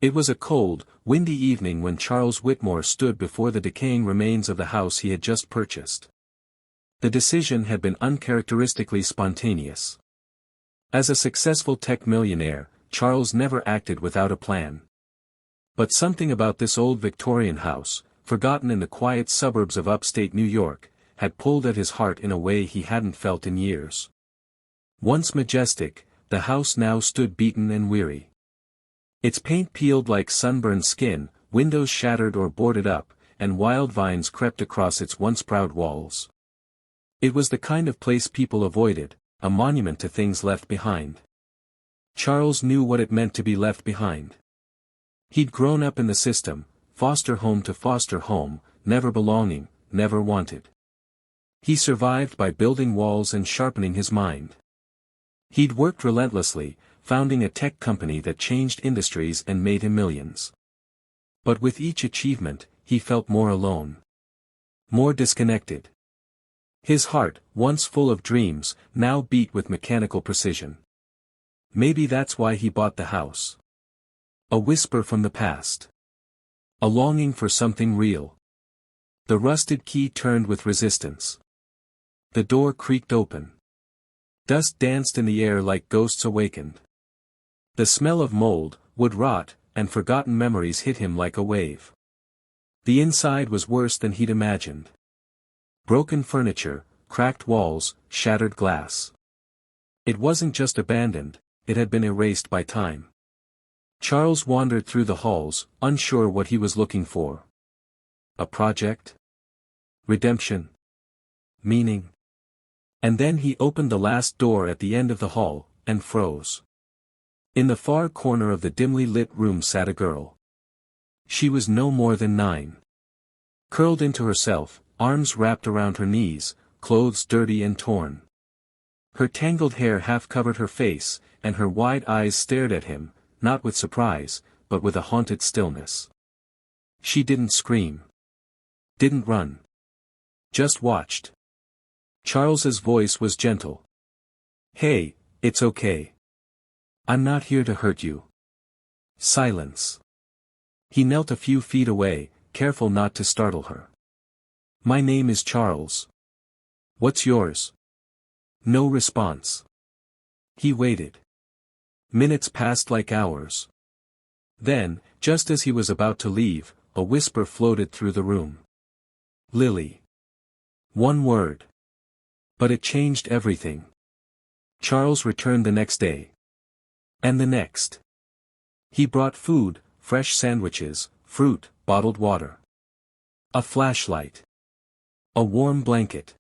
It was a cold, windy evening when Charles Whitmore stood before the decaying remains of the house he had just purchased. The decision had been uncharacteristically spontaneous. As a successful tech millionaire, Charles never acted without a plan. But something about this old Victorian house, forgotten in the quiet suburbs of upstate New York, had pulled at his heart in a way he hadn't felt in years. Once majestic, the house now stood beaten and weary. Its paint peeled like sunburned skin, windows shattered or boarded up, and wild vines crept across its once proud walls. It was the kind of place people avoided, a monument to things left behind. Charles knew what it meant to be left behind. He'd grown up in the system, foster home to foster home, never belonging, never wanted. He survived by building walls and sharpening his mind. He'd worked relentlessly, founding a tech company that changed industries and made him millions. But with each achievement, he felt more alone. More disconnected. His heart, once full of dreams, now beat with mechanical precision. Maybe that's why he bought the house. A whisper from the past. A longing for something real. The rusted key turned with resistance. The door creaked open. Dust danced in the air like ghosts awakened. The smell of mold, wood rot, and forgotten memories hit him like a wave. The inside was worse than he'd imagined. Broken furniture, cracked walls, shattered glass. It wasn't just abandoned, it had been erased by time. Charles wandered through the halls, unsure what he was looking for. A project? Redemption? Meaning? And then he opened the last door at the end of the hall, and froze. In the far corner of the dimly lit room sat a girl. She was no more than 9. Curled into herself, arms wrapped around her knees, clothes dirty and torn. Her tangled hair half covered her face, and her wide eyes stared at him, not with surprise, but with a haunted stillness. She didn't scream. Didn't run. Just watched. Charles's voice was gentle. "Hey, it's okay. I'm not here to hurt you." Silence. He knelt a few feet away, careful not to startle her. "My name is Charles. What's yours?" No response. He waited. Minutes passed like hours. Then, just as he was about to leave, a whisper floated through the room. "Lily." One word. But it changed everything. Charles returned the next day. And the next. He brought food, fresh sandwiches, fruit, bottled water. A flashlight. A warm blanket.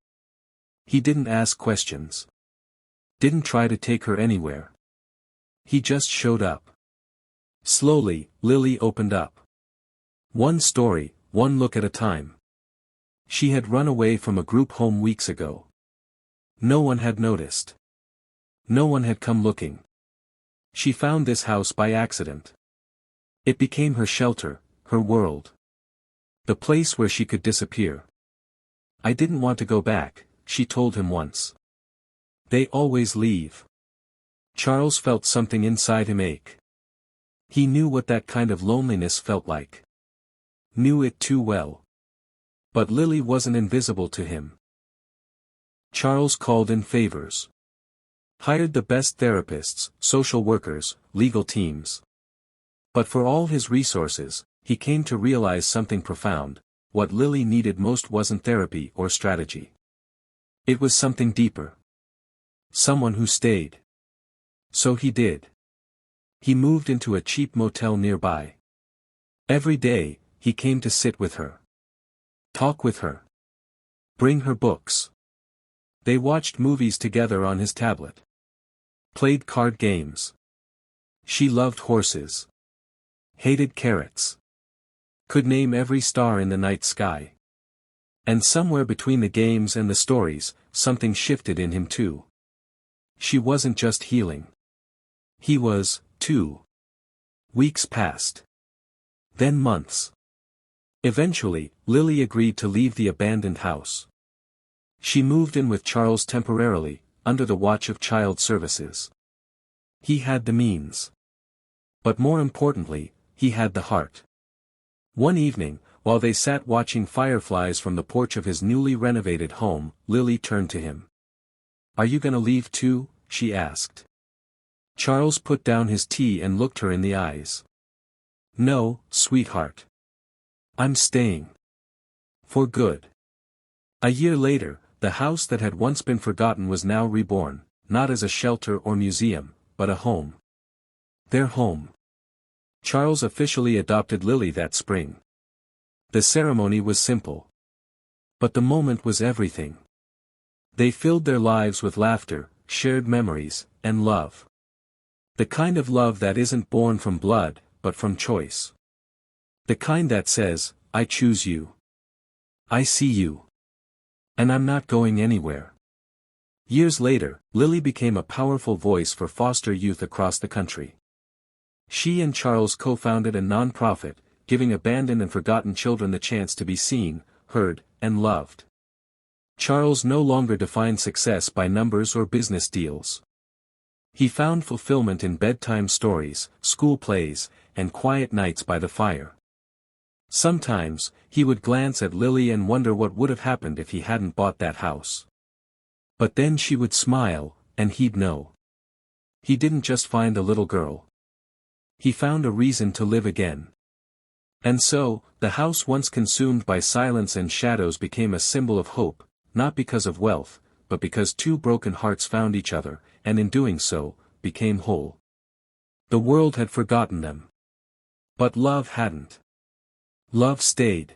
He didn't ask questions. Didn't try to take her anywhere. He just showed up. Slowly, Lily opened up. One story, one look at a time. She had run away from a group home weeks ago. No one had noticed. No one had come looking. She found this house by accident. It became her shelter, her world. The place where she could disappear. "I didn't want to go back," she told him once. "They always leave." Charles felt something inside him ache. He knew what that kind of loneliness felt like. Knew it too well. But Lily wasn't invisible to him. Charles called in favors. Hired the best therapists, social workers, legal teams. But for all his resources, he came to realize something profound: what Lily needed most wasn't therapy or strategy. It was something deeper. Someone who stayed. So he did. He moved into a cheap motel nearby. Every day, he came to sit with her. Talk with her. Bring her books. They watched movies together on his tablet. Played card games. She loved horses. Hated carrots. Could name every star in the night sky. And somewhere between the games and the stories, something shifted in him too. She wasn't just healing. He was, too. Weeks passed. Then months. Eventually, Lily agreed to leave the abandoned house. She moved in with Charles temporarily, under the watch of child services. He had the means. But more importantly, he had the heart. One evening, while they sat watching fireflies from the porch of his newly renovated home, Lily turned to him. "Are you gonna leave too?" she asked. Charles put down his tea and looked her in the eyes. "No, sweetheart. I'm staying. For good." A year later, the house that had once been forgotten was now reborn, not as a shelter or museum, but a home. Their home. Charles officially adopted Lily that spring. The ceremony was simple. But the moment was everything. They filled their lives with laughter, shared memories, and love. The kind of love that isn't born from blood, but from choice. The kind that says, "I choose you. I see you. And I'm not going anywhere." Years later, Lily became a powerful voice for foster youth across the country. She and Charles co-founded a non-profit, giving abandoned and forgotten children the chance to be seen, heard, and loved. Charles no longer defined success by numbers or business deals. He found fulfillment in bedtime stories, school plays, and quiet nights by the fire. Sometimes, he would glance at Lily and wonder what would have happened if he hadn't bought that house. But then she would smile, and he'd know. He didn't just find a little girl. He found a reason to live again. And so, the house once consumed by silence and shadows became a symbol of hope, not because of wealth, but because two broken hearts found each other, and in doing so, became whole. The world had forgotten them. But love hadn't. Love stayed.